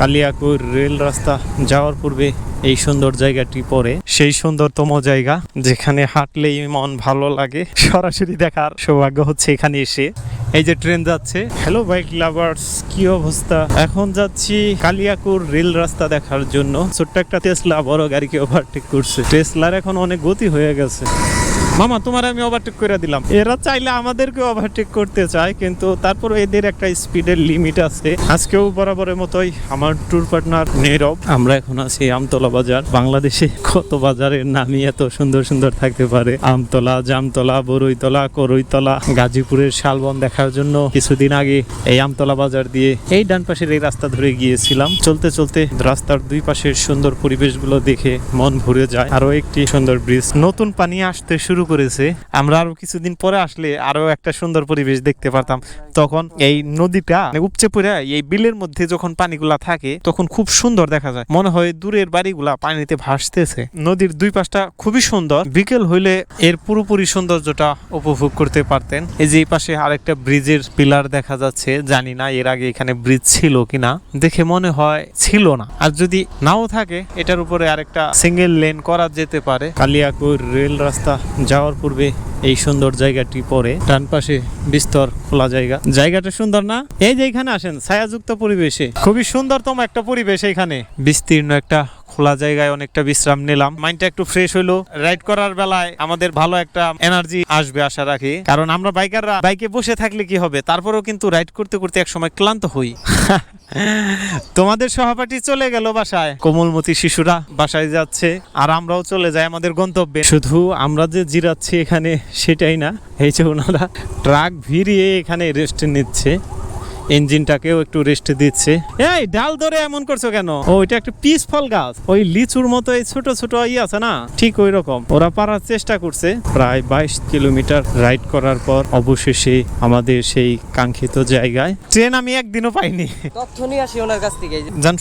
Kaliakair rail রাস্তা যাওয়ার পূর্বে এই সুন্দর জায়গাটি পড়ে, সেই সুন্দরতম জায়গা যেখানে হাঁটলেই মন ভালো লাগে। সরাসরি দেখার সৌভাগ্য হচ্ছে এখানে এসে। এই যে ট্রেন যাচ্ছে। হ্যালো বাইক লাভার্স, কি অবস্থা? এখন যাচ্ছি কালিয়াকৈর রেল রাস্তা দেখার জন্য। ছোট্ট একটা টেসলা বড় গাড়িকে ওভারটেক করছে। টেসলার এখন অনেক গতি হয়ে গেছে। মামা, তোমার আমি ওভারটেক করে দিলাম। এরা চাইলে আমাদেরকে ওভারটেক করতে চায়, কিন্তু তারপর এদের একটা স্পিডের লিমিট আছে। আজকেও বরাবরের মতোই আমার ট্যুর পার্টনার নীরব। আমরা এখন আছি আমতলা বাজার। বাংলাদেশে কত বাজারের নামই এত সুন্দর সুন্দর থাকতে পারে। আমতলা, জামতলা, বরইতলা, করইতলা। গাজীপুরের শালবন দেখার জন্য কিছুদিন আগে এই আমতলা বাজার দিয়ে এই ডান পাশের এই রাস্তা ধরে গিয়েছিলাম। চলতে চলতে রাস্তার দুই পাশের সুন্দর পরিবেশগুলো দেখে মন ভরে যায়। আরো একটি সুন্দর ব্রিজ, নতুন পানি আসতে শুরু করেছে। আমরা আরো কিছুদিন পরে আসলে আরো একটা সুন্দর পরিবেশ দেখতে পারতাম। তখন এই নদীটা উপচে পড়ে এই বিলের মধ্যে যখন পানিগুলা থাকে তখন খুব সুন্দর দেখা যায়, মনে হয় দূরের বাড়িগুলা পানিতে ভাসতেছে। নদীর দুই পাশটা খুবই সুন্দর। বিকেল হইলে এর পুরোপুরি সৌন্দর্যটা উপভোগ করতে পারতেন। এই যে এই পাশে আরেকটা ব্রিজের পিলার দেখা যাচ্ছে। জানি না এর আগে এখানে ব্রিজ ছিল কিনা, দেখে মনে হয় ছিল না। আর যদি নাও থাকে এটার উপরে আরেকটা সিঙ্গেল লেন করা যেতে পারে। কালিয়াকৈর রেল রাস্তা যাওয়ার পূর্বে এই সুন্দর জায়গাটি পড়ে। ডান পাশে বিস্তর খোলা জায়গা। জায়গাটা সুন্দর না? এই যে এখানে আসেন, ছায়াযুক্ত পরিবেশে খুবই সুন্দরতম একটা পরিবেশ। এখানে বিস্তীর্ণ একটা খোলা জায়গায় অনেকটা বিশ্রাম নিলাম। মাইন্ডটা একটু ফ্রেশ হইলো। রাইড করার বেলায় আমাদের ভালো একটা এনার্জি আসবে আশা রাখি, কারণ আমরা বাইকাররা বাইকে বসে থাকলে কি হবে, তারপরেও কিন্তু রাইড করতে করতে এক সময় ক্লান্ত হই। তোমাদের সহপাঠী চলে গেল বাসায়, কোমলমতি শিশুরা বাসায় যাচ্ছে, আর আমরাও চলে যাই আমাদের গন্তব্যে। শুধু আমরা যে জিরাচ্ছি এখানে সেটাই না, এই যে ওনারা ট্রাক ভিড়িয়ে এখানে রেস্ট নিচ্ছে, ইঞ্জিনটাকেও একটু রেস্ট দিচ্ছে। এই ডাল ধরে এমন করছো কেন? ও, এটা একটা পিস ফল গাছ, ওই লিচুর মতো এই ছোট ছোট আছে না, ঠিক ওই রকম। ওরা পারার চেষ্টা করছে। প্রায় 22 কিলোমিটার রাইড করার পর অবশেষে আমাদের সেই কাঙ্ক্ষিত জায়গায়। ট্রেন আমি একদিনও পাইনি, তথ্য নিয়ে আসি ওনার কাছ থেকে। জান,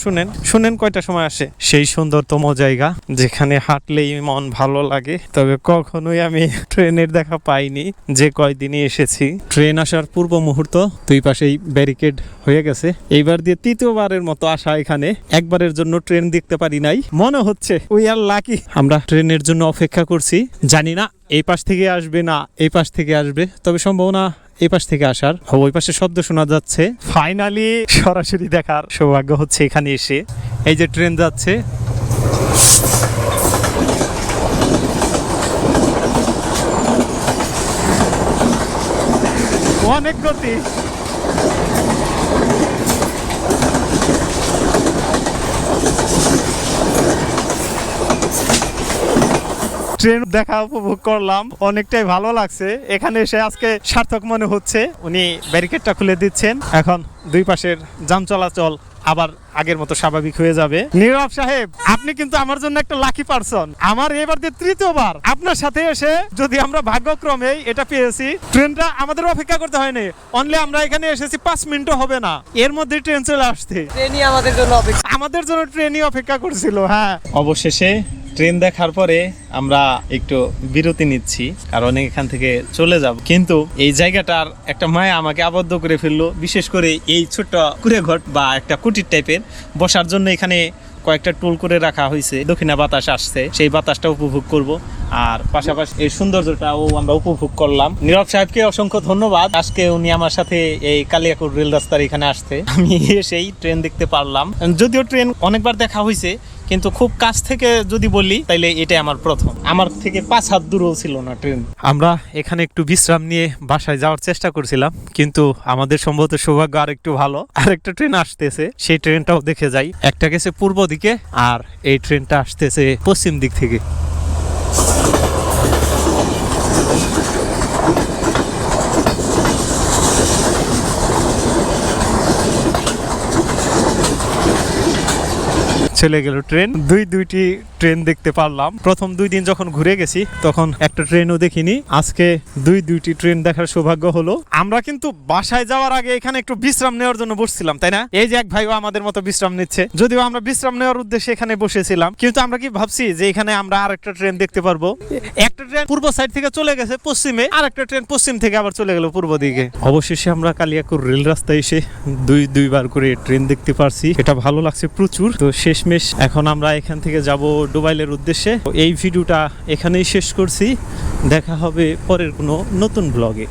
শুনেন কয়টা সময় আসে। সেই সুন্দরতম জায়গা যেখানে হাঁটলেই মন ভালো লাগে। তবে কখনোই আমি ট্রেনের দেখা পাইনি যে কয়দিনই এসেছি। ট্রেন আসার পূর্ব মুহূর্ত, দুই পাশেই ব্যারিকেড হয়ে গেছে। এইবার দিয়ে তৃতীয়বারের মতো আসা এখানে। একবারের জন্য ট্রেন দেখতে পারি নাই, মনে হচ্ছে উই আর লাকি। আমরা ট্রেনের জন্য অপেক্ষা করছি। জানি না এই পাশ থেকে আসবে না এই পাশ থেকে আসবে, তবে সম্ভাবনা এই পাশ থেকে আসার। ওই পাশে শব্দ শোনা যাচ্ছে। ফাইনালি সরাসরি দেখার সৌভাগ্য হচ্ছে এখানে এসে। এই যে ট্রেন যাচ্ছে। অনেক গতি। ট্রেন দেখা উপভোগ করলাম, অনেকটাই ভালো লাগছে। এখানে এসে আজকে সার্থক মনে হচ্ছে। উনি ব্যারিকেডটা খুলে দিচ্ছেন, এখন দুই পাশের যান চলাচল আবার আগের মতো স্বাভাবিক হয়ে যাবে। নীরব সাহেব, আপনি কিন্তু আমার জন্য একটা লাকি পারসন। আমার এবার দিয়ে তৃতীয়বার আপনার সাথে এসে যদি আমরা ভাগ্যক্রমে এটা পেয়েছি। ট্রেনটা আমাদের অপেক্ষা করতে হয়নি, অনলি আমরা এখানে এসেছি 5 মিনিটও হবে না, এর মধ্যে ট্রেন চলে আসছে। ট্রেনই আমাদের জন্য ট্রেনই অপেক্ষা করছিল। হ্যাঁ, অবশেষে ট্রেন দেখার পরে আমরা একটু বিরতি নিচ্ছি, কারণ এখান থেকে চলে যাব। কিন্তু এই জায়গাটার একটা মায়া আমাকে আবদ্ধ করে ফেললো। বিশেষ করে এই ছোট্ট কুড়েঘর বা একটা কুটির টাইপের বসার জন্য এখানে কয়েকটা টুল করে রাখা হয়েছে। দক্ষিণা বাতাস আসছে, সেই বাতাসটা উপভোগ করব, আর পাশাপাশি এই সৌন্দর্যটাও আমরা উপভোগ করলাম। নীরব সাহেবকে অসংখ্য ধন্যবাদ, আজকে উনি আমার সাথে এই কালিয়াকৈর রেল রাস্তার এখানে আসতে। আমি এসেই ট্রেন দেখতে পারলাম। যদিও ট্রেন অনেকবার দেখা হয়েছে, কিন্তু খুব কাছ থেকে যদি বলি তাইলে এটাই আমার প্রথম। আমার থেকে 5 হাত দূরেও ছিল না ট্রেন। আমরা এখানে একটু বিশ্রাম নিয়ে বাসায় যাওয়ার চেষ্টা করছিলাম, কিন্তু আমাদের সম্ভবত সৌভাগ্য আর একটু ভালো। আরেকটা ট্রেন আসতেছে, সেই ট্রেনটাও দেখে যাই। একটা গেছে পূর্ব দিকে, আর এই ট্রেনটা আসতেছে পশ্চিম দিক থেকে। চলে গেল ট্রেন। দুইটি ট্রেন দেখতে পারলাম। প্রথম 2 দিন যখন ঘুরে গেছি তখন একটা ট্রেনও দেখিনি। আজকে দুইটি ট্রেন দেখার সৌভাগ্য হলো। আমরা কিন্তু বাসায় যাওয়ার আগে এখানে একটু বিশ্রাম নেওয়ার জন্য বসছিলাম, তাই না? এই যে এক ভাইও আমাদের মতো বিশ্রাম নিচ্ছে, যদিও আমরা বিশ্রাম নেওয়ার উদ্দেশ্যে এখানে বসেছিলাম, কিন্তু আমরা কি ভাবছি যে এখানে আমরা আরেকটা ট্রেন দেখতে পারবো। একটা ট্রেন পূর্ব সাইড থেকে চলে গেছে পশ্চিমে, আর একটা ট্রেন পশ্চিম থেকে আবার চলে গেল পূর্ব দিকে। অবশেষে আমরা কালিয়াকৈর রেল রাস্তায় এসে দুইবার করে ট্রেন দেখতে পারছি, এটা ভালো লাগছে প্রচুর। তো শেষমেশ এখন আমরা এখান থেকে যাব ডুবাইলের উদ্দেশ্যে। তো এই ভিডিওটা এখানেই শেষ করছি, দেখা হবে পরের কোনো নতুন ব্লগে।